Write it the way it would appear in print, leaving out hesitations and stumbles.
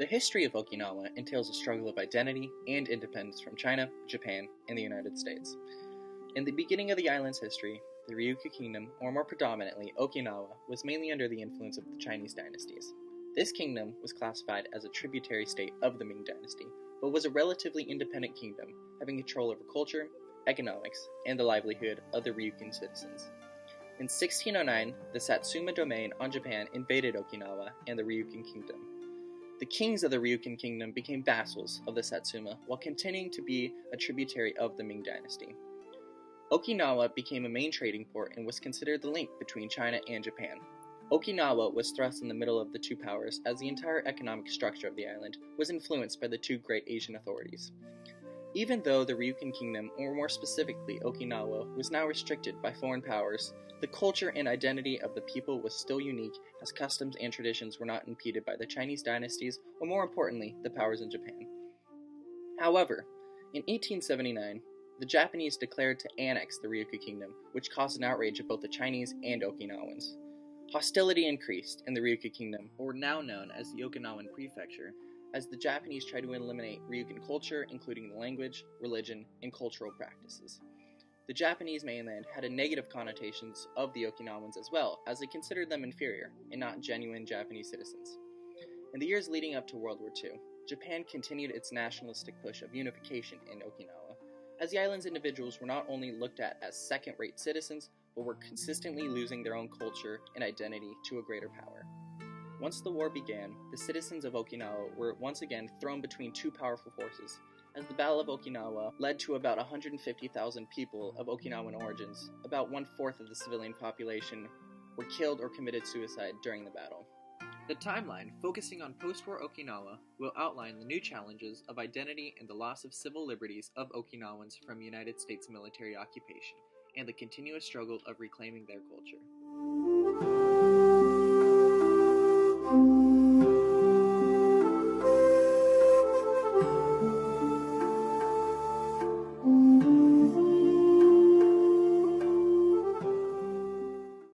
The history of Okinawa entails a struggle of identity and independence from China, Japan, and the United States. In the beginning of the island's history, the Ryukyu Kingdom, or more predominantly Okinawa, was mainly under the influence of the Chinese dynasties. This kingdom was classified as a tributary state of the Ming Dynasty, but was a relatively independent kingdom, having control over culture, economics, and the livelihood of the Ryukyuan citizens. In 1609, the Satsuma domain on Japan invaded Okinawa and the Ryukyuan kingdom. The kings of the Ryukyuan kingdom became vassals of the Satsuma while continuing to be a tributary of the Ming Dynasty. Okinawa became a main trading port and was considered the link between China and Japan. Okinawa was thrust in the middle of the two powers as the entire economic structure of the island was influenced by the two great Asian authorities. Even though the Ryukyuan kingdom, or more specifically Okinawa, was now restricted by foreign powers, the culture and identity of the people was still unique, as customs and traditions were not impeded by the Chinese dynasties, or more importantly, the powers in Japan. However, in 1879, the Japanese declared to annex the Ryukyu kingdom, which caused an outrage of both the Chinese and Okinawans. Hostility increased in the Ryukyu kingdom, or now known as the Okinawan Prefecture, as the Japanese tried to eliminate Ryukyuan culture, including the language, religion, and cultural practices. The Japanese mainland had negative connotations of the Okinawans as well, as they considered them inferior and not genuine Japanese citizens. In the years leading up to World War II, Japan continued its nationalistic push of unification in Okinawa, as the island's individuals were not only looked at as second-rate citizens, but were consistently losing their own culture and identity to a greater power. Once the war began, the citizens of Okinawa were once again thrown between two powerful forces, as the Battle of Okinawa led to about 150,000 people of Okinawan origins. About one-fourth of the civilian population were killed or committed suicide during the battle. The timeline, focusing on post-war Okinawa, will outline the new challenges of identity and the loss of civil liberties of Okinawans from United States military occupation, and the continuous struggle of reclaiming their culture.